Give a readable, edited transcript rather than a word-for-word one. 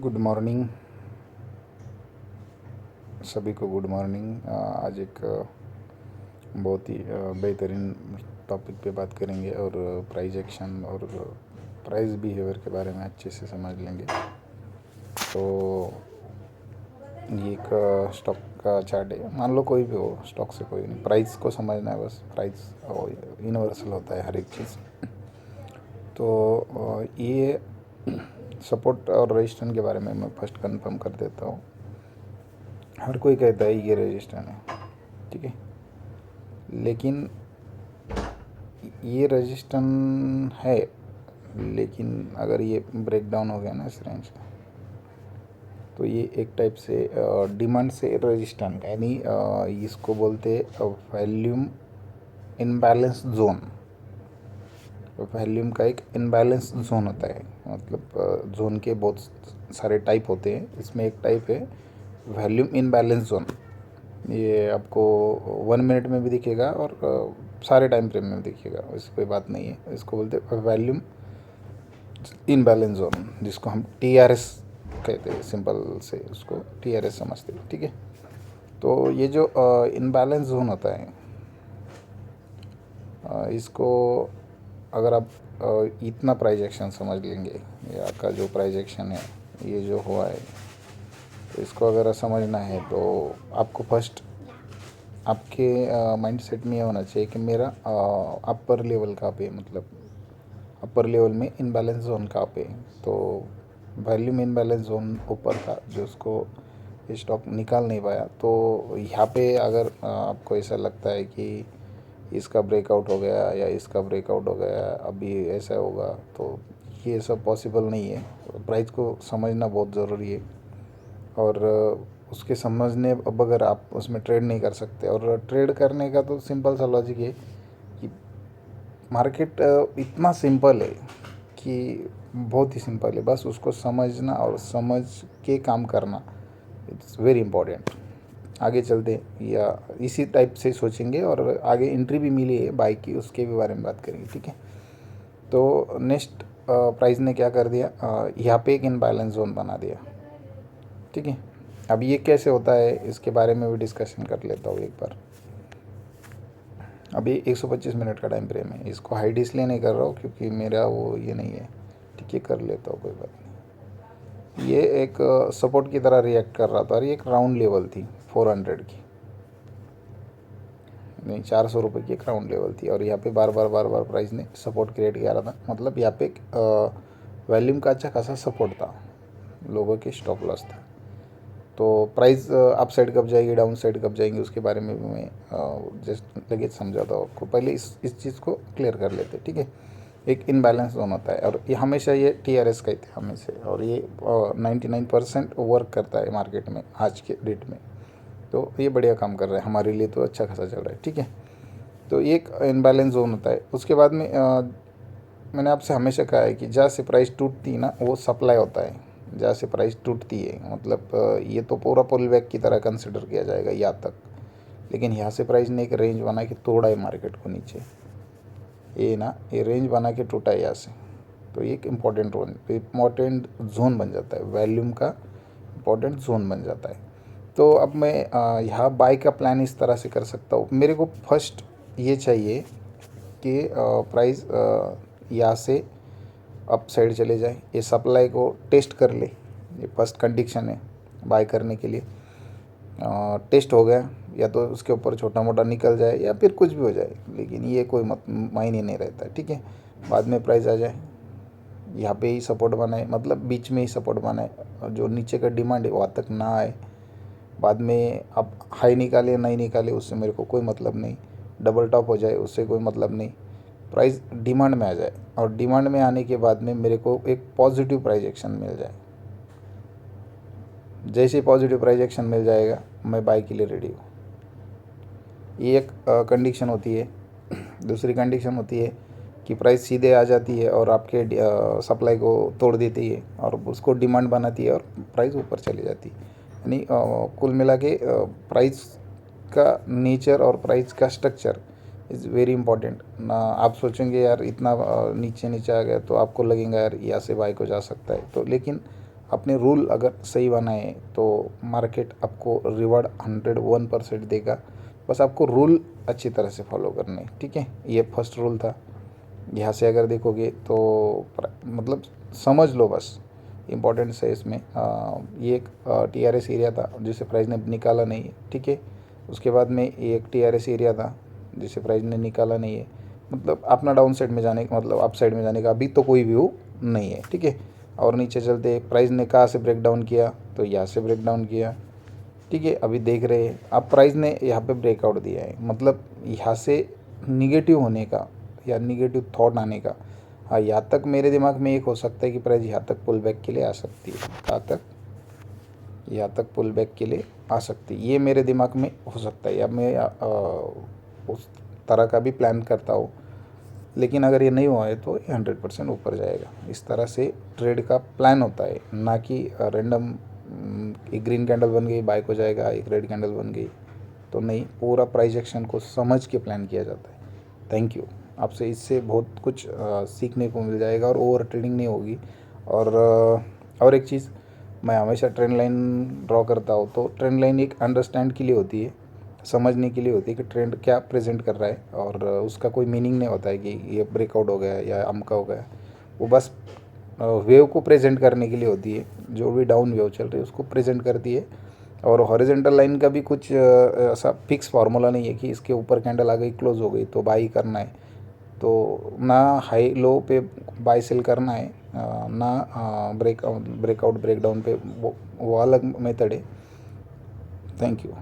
Good morning सभी को। Good morning. आज एक बहुत ही बेहतरीन टॉपिक पे बात करेंगे और प्राइस एक्शन और प्राइस बिहेवियर के बारे में अच्छे से समझ लेंगे। तो ये एक स्टॉक का चार्ट है। मान लो कोई भी हो, स्टॉक से कोई नहीं, प्राइस को समझना है बस। प्राइस यूनिवर्सल होता है हर एक चीज़। तो ये सपोर्ट और रेजिस्टेंस के बारे में मैं फर्स्ट कंफर्म कर देता हूँ। हर कोई कहता है ये रेजिस्टेंस है, ठीक है, लेकिन ये रेजिस्टेंस है, लेकिन अगर ये ब्रेक डाउन हो गया ना इस रेंज का, तो ये एक टाइप से डिमांड से रेजिस्टेंस का, यानी इसको बोलते वॉल्यूम इनबैलेंस जोन। वॉल्यूम का एक इनबैलेंस जोन होता है, मतलब जोन के बहुत सारे टाइप होते हैं। इसमें एक टाइप है वॉल्यूम इनबैलेंस जोन। ये आपको 1 मिनट में भी दिखेगा और सारे टाइम फ्रेम में भी दिखेगा, इसकी कोई बात नहीं है। इसको बोलते हैं वॉल्यूम इनबैलेंस जोन, जिसको हम TRS कहते हैं। सिंपल से उसको TRS समझते हैं, ठीक है। तो ये जो इनबैलेंस जोन होता है, इसको अगर आप इतना प्राइस एक्शन समझ लेंगे, या का जो प्राइस एक्शन है ये जो हुआ है, तो इसको अगर समझना है तो आपको फर्स्ट आपके माइंड सेट में ये होना चाहिए कि मेरा अपर लेवल कहाँ पे है, मतलब अपर लेवल में इनबैलेंस जोन कहाँ पे है। तो वॉल्यूम इनबैलेंस जोन ऊपर था, जो उसको ये स्टॉक निकाल नहीं पाया। तो यहाँ पे अगर आपको ऐसा लगता है कि इसका ब्रेकआउट हो गया या इसका ब्रेकआउट हो गया, अभी ऐसा होगा, तो ये सब पॉसिबल नहीं है। प्राइस को समझना बहुत ज़रूरी है, और उसके समझने बगैर आप उसमें ट्रेड नहीं कर सकते। और ट्रेड करने का तो सिंपल सा लॉजिक है कि मार्केट इतना सिंपल है कि बहुत ही सिंपल है, बस उसको समझना और समझ के काम करना, इट्स वेरी इम्पोर्टेंट। आगे चलते या इसी टाइप से सोचेंगे, और आगे एंट्री भी मिली है बाई की, उसके भी बारे में बात करेंगे, ठीक है। तो नेक्स्ट प्राइस ने क्या कर दिया, यहाँ पे एक इनबैलेंस जोन बना दिया, ठीक है। अब ये कैसे होता है इसके बारे में भी डिस्कशन कर लेता हूँ एक बार। अभी 125 मिनट का टाइम फ्रेम है। इसको हाइड इसलिए नहीं कर रहा हूँ क्योंकि मेरा वो ये नहीं है, ठीक है, कर लेता हूँ, कोई बात नहीं। ये एक सपोर्ट की तरह रिएक्ट कर रहा था, और ये एक राउंड लेवल थी 400 की, नहीं 400 रुपये की एक राउंड लेवल थी। और यहाँ पे बार बार प्राइस ने सपोर्ट क्रिएट किया रहा था, मतलब यहाँ पे एक वॉल्यूम का अच्छा खासा सपोर्ट था, लोगों के स्टॉप लॉस था। तो प्राइस अप साइड कब जाएगी, डाउन साइड कब जाएंगी, उसके बारे में भी मैं जस्ट लगे समझाता हूँ आपको। पहले इस चीज़ को क्लियर कर लेते हैं, ठीक है। एक इनबैलेंस जोन होता है, और ये हमेशा ये TRS कहते हैं हमेशा, और ये 99% वर्क करता है मार्केट में आज के डेट में। तो ये बढ़िया काम कर रहा है हमारे लिए, तो अच्छा खासा चल रहा है, ठीक है। तो ये एक इनबैलेंस जोन होता है। उसके बाद में मैंने आपसे हमेशा कहा है कि जहाँ से प्राइस टूटती है ना, वो सप्लाई होता है। जहाँ से प्राइस टूटती है, मतलब ये तो पूरा पुल बैक की तरह कंसिडर किया जाएगा यहाँ तक, लेकिन यहाँ से प्राइस ने एक रेंज बना के तोड़ा है मार्केट को नीचे, ये ना, ये रेंज बना के टूटा है यहाँ से। तो ये एक इम्पॉर्टेंट जोन बन जाता है, वॉल्यूम का इम्पोर्टेंट जोन बन जाता है। तो अब मैं यहाँ बाय का प्लान इस तरह से कर सकता हूँ। मेरे को फर्स्ट ये चाहिए कि प्राइस यहाँ से अप साइड चले जाए, ये सप्लाई को टेस्ट कर ले, ये फर्स्ट कंडीशन है बाय करने के लिए। टेस्ट हो गया, या तो उसके ऊपर छोटा मोटा निकल जाए या फिर कुछ भी हो जाए, लेकिन ये कोई मायने नहीं रहता है, ठीक है। बाद में प्राइस आ जाए, यहाँ पे ही सपोर्ट बनाए, मतलब बीच में ही सपोर्ट बनाए, और जो नीचे का डिमांड है वहाँ तक ना आए। बाद में आप हाई निकाले नहीं निकाले, उससे मेरे को कोई मतलब नहीं। डबल टॉप हो जाए, उससे कोई मतलब नहीं। प्राइस डिमांड में आ जाए, और डिमांड में आने के बाद में मेरे को एक पॉजिटिव प्राइस एक्शन मिल जाए। जैसे ही पॉजिटिव प्राइस एक्शन मिल जाएगा, मैं बाय के लिए रेडी हूँ। ये एक कंडीशन होती है। दूसरी कंडीशन होती है कि प्राइस सीधे आ जाती है और आपके सप्लाई को तोड़ देती है, और उसको डिमांड बनाती है, और प्राइस ऊपर चली जाती है। यानी कुल मिला के प्राइस का नेचर और प्राइस का स्ट्रक्चर इज़ वेरी इंपॉर्टेंट ना। आप सोचेंगे यार इतना नीचे नीचे आ गया, तो आपको लगेगा यार यहाँ से बाय को जा सकता है, तो लेकिन अपने रूल अगर सही बनाए तो मार्केट आपको रिवॉर्ड 101% देगा। बस आपको रूल अच्छी तरह से फॉलो करने, ठीक है। ये फर्स्ट रूल था। यहाँ से अगर देखोगे तो मतलब समझ लो बस, इम्पोर्टेंट है इसमें। ये एक TRS एरिया था जिसे प्राइस ने निकाला नहीं है, ठीक है। उसके बाद में ये एक TRS एरिया था जिसे प्राइस ने निकाला नहीं है। मतलब अपना डाउन साइड में जाने का मतलब अप साइड में जाने का अभी तो कोई व्यू नहीं है, ठीक है। और नीचे चलते प्राइस ने कहाँ से ब्रेक डाउन किया, तो यहाँ से ब्रेक डाउन किया, ठीक है। अभी देख रहे हैं अब प्राइस ने यहाँ पे ब्रेकआउट दिया है, मतलब यहाँ से निगेटिव होने का या निगेटिव थॉट आने का। हाँ, यहाँ तक मेरे दिमाग में एक हो सकता है कि प्राइस यहाँ तक पुल बैक के लिए आ सकती है। कहाँ तक? यहाँ तक पुल बैक के लिए आ सकती है, ये मेरे दिमाग में हो सकता है, या मैं उस तरह का भी प्लान करता हूँ। लेकिन अगर ये नहीं हुआ है तो ये 100% ऊपर जाएगा। इस तरह से ट्रेड का प्लान होता है, ना कि रैंडम एक ग्रीन कैंडल बन गई बाय को जाएगा, एक रेड कैंडल बन गई तो नहीं। पूरा प्राइस एक्शन को समझ के प्लान किया जाता है। Thank you. आपसे इससे बहुत कुछ सीखने को मिल जाएगा और ओवर ट्रेडिंग नहीं होगी। और एक चीज़, मैं हमेशा ट्रेंड लाइन ड्रॉ करता हूँ, तो ट्रेंड लाइन एक अंडरस्टैंड के लिए होती है, समझने के लिए होती है कि ट्रेंड क्या प्रेजेंट कर रहा है। और उसका कोई मीनिंग नहीं होता है कि ये ब्रेकआउट हो गया या अमका हो गया। वो बस वेव को प्रेजेंट करने के लिए होती है, जो भी डाउन वेव चल रही है उसको प्रेजेंट करती है। और हॉरिजॉन्टल लाइन का भी कुछ ऐसा फिक्स फार्मूला नहीं है कि इसके ऊपर कैंडल आ गई क्लोज हो गई तो बाई करना है। तो ना हाई लो पे बाई सेल करना है, ना ब्रेकआउट ब्रेकडाउन पे, वो अलग मेथड है। Thank you.